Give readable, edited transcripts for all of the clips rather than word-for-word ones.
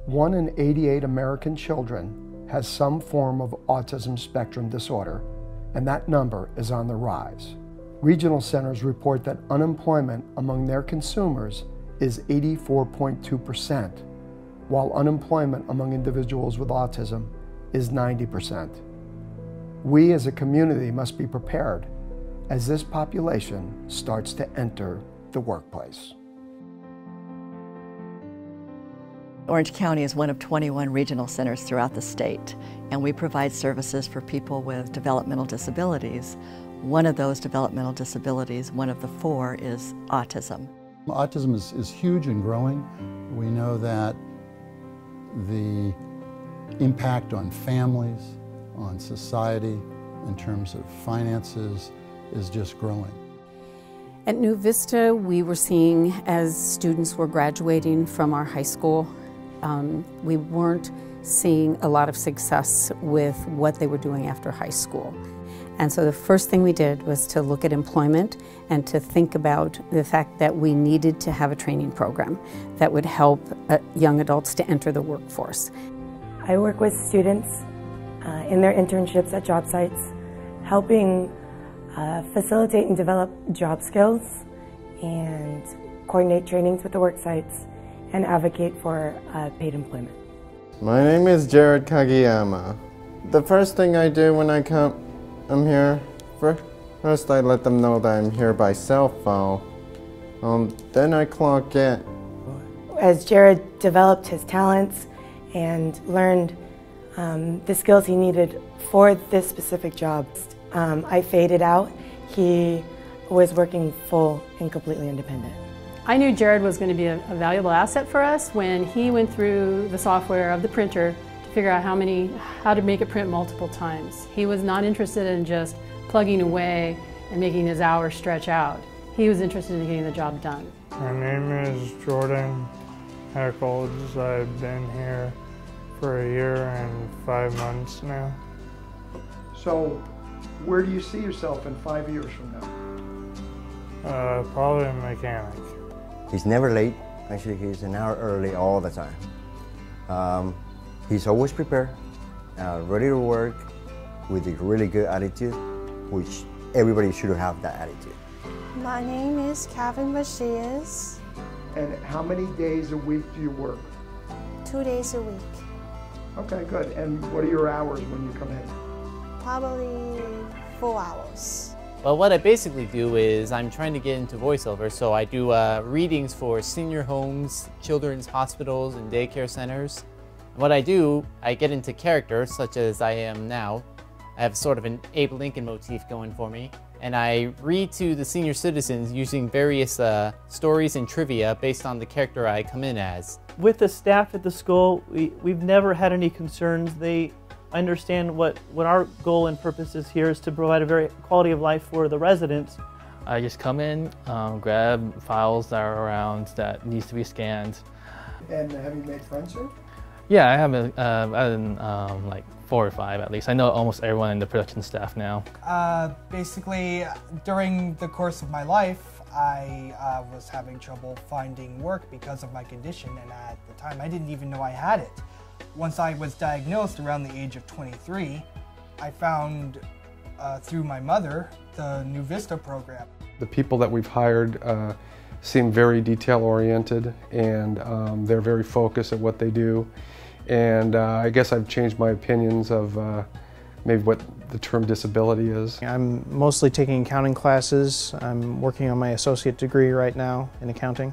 1 in 88 American children has some form of autism spectrum disorder, and that number is on the rise. Regional centers report that unemployment among their consumers is 84.2%, while unemployment among individuals with autism is 90%. We as a community must be prepared as this population starts to enter the workplace. Orange County is one of 21 regional centers throughout the state, and we provide services for people with developmental disabilities. One of those developmental disabilities, one of the 4, is autism. Autism is huge and growing. We know that the impact on families, on society, in terms of finances, is just growing. At New Vista, we were seeing, as students were graduating from our high school, we weren't seeing a lot of success with what they were doing after high school. And so the first thing we did was to look at employment and to think about the fact that we needed to have a training program that would help young adults to enter the workforce. I work with students in their internships at job sites, helping facilitate and develop job skills and coordinate trainings with the work sites and advocate for paid employment. My name is Jared Kagiyama. The first thing I do when I'm here, first I let them know that I'm here by cell phone. Then I clock in. As Jared developed his talents and learned the skills he needed for this specific job, I faded out. He was working full and completely independent. I knew Jared was going to be a valuable asset for us when he went through the software of the printer to figure out how to make it print multiple times. He was not interested in just plugging away and making his hours stretch out. He was interested in getting the job done. My name is Jordan Eccles. I've been here for 1 year and 5 months now. So, where do you see yourself in 5 years from now? Probably a mechanic. He's never late. Actually, he's an hour early all the time. He's always prepared, ready to work, with a really good attitude, which everybody should have that attitude. My name is Kevin Bashias. And how many days a week do you work? 2 days a week. Okay, good. And what are your hours when you come in? Probably 4 hours. Well, what I basically do is I'm trying to get into voiceover, so I do readings for senior homes, children's hospitals, and daycare centers. And what I do, I get into characters, such as I am now. I have sort of an Abe Lincoln motif going for me, and I read to the senior citizens using various stories and trivia based on the character I come in as. With the staff at the school, we've never had any concerns. They understand what our goal and purpose is here is to provide a very quality of life for the residents. I just come in, grab files that are around that needs to be scanned. And have you made friends here? Yeah, I have like 4 or 5 at least. I know almost everyone in the production staff now. Basically, during the course of my life, I was having trouble finding work because of my condition, and at the time I didn't even know I had it. Once I was diagnosed around the age of 23, I found through my mother the New Vista program. The people that we've hired seem very detail-oriented, and they're very focused at what they do. And I guess I've changed my opinions of maybe what the term disability is. I'm mostly taking accounting classes. I'm working on my associate degree right now in accounting.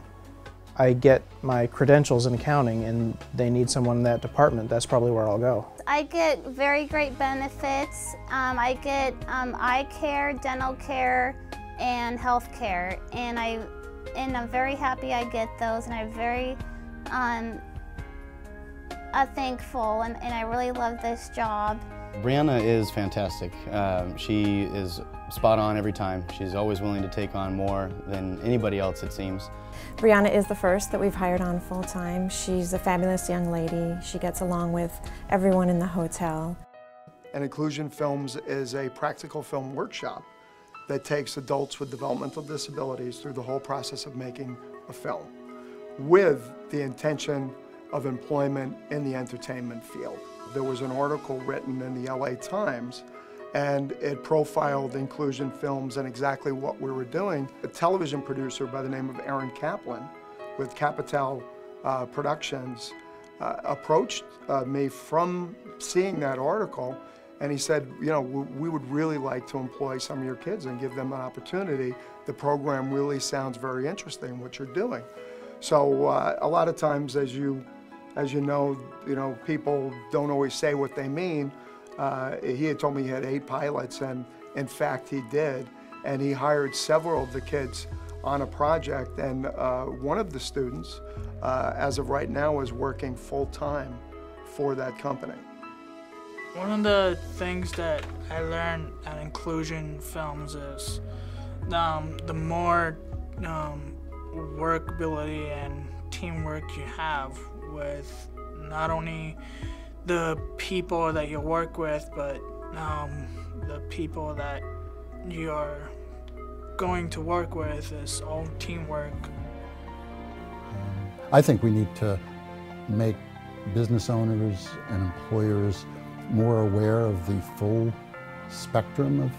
I get my credentials in accounting and they need someone in that department. That's probably where I'll go. I get very great benefits. I get eye care, dental care, and health care. And I'm very happy I get those, and I'm very thankful, and I really love this job. Brianna is fantastic. She is spot on every time. She's always willing to take on more than anybody else, it seems. Brianna is the first that we've hired on full-time. She's a fabulous young lady. She gets along with everyone in the hotel. And Inclusion Films is a practical film workshop that takes adults with developmental disabilities through the whole process of making a film, with the intention of employment in the entertainment field. There was an article written in the LA Times, and it profiled inclusion films and exactly what we were doing. A television producer by the name of Aaron Kaplan with Capital Productions approached me from seeing that article, and he said, you know, we would really like to employ some of your kids and give them an opportunity. The program really sounds very interesting, what you're doing. So a lot of times, as you know, people don't always say what they mean. He had told me he had 8 pilots, and in fact he did. And he hired several of the kids on a project, and one of the students, as of right now, is working full-time for that company. One of the things that I learned at inclusion films is the more workability and teamwork you have with not only the people that you work with, but the people that you're going to work with is all teamwork. I think we need to make business owners and employers more aware of the full spectrum of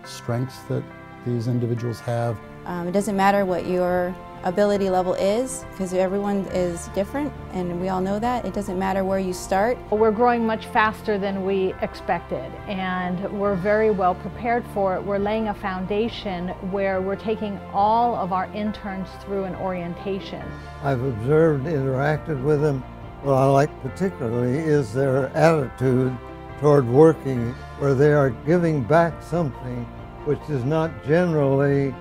strengths that these individuals have. It doesn't matter what your ability level is, because everyone is different, and we all know that. It doesn't matter where you start. We're growing much faster than we expected, and we're very well prepared for it. We're laying a foundation where we're taking all of our interns through an orientation. I've observed, interacted with them. What I like particularly is their attitude toward working, where they are giving back something which is not generally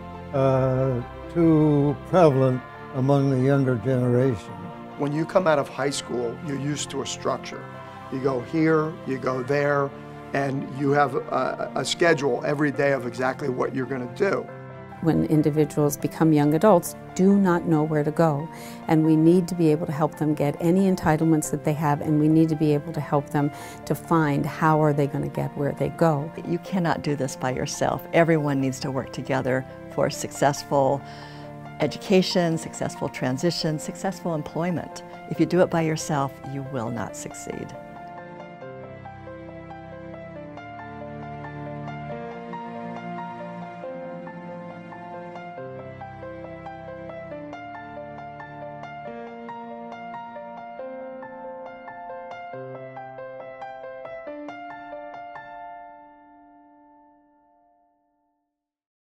too prevalent among the younger generation. When you come out of high school, you're used to a structure. You go here, you go there, and you have a schedule every day of exactly what you're going to do. When individuals become young adults, do not know where to go. And we need to be able to help them get any entitlements that they have, and we need to be able to help them to find how are they going to get where they go. You cannot do this by yourself. Everyone needs to work together for successful education, successful transition, successful employment. If you do it by yourself, you will not succeed.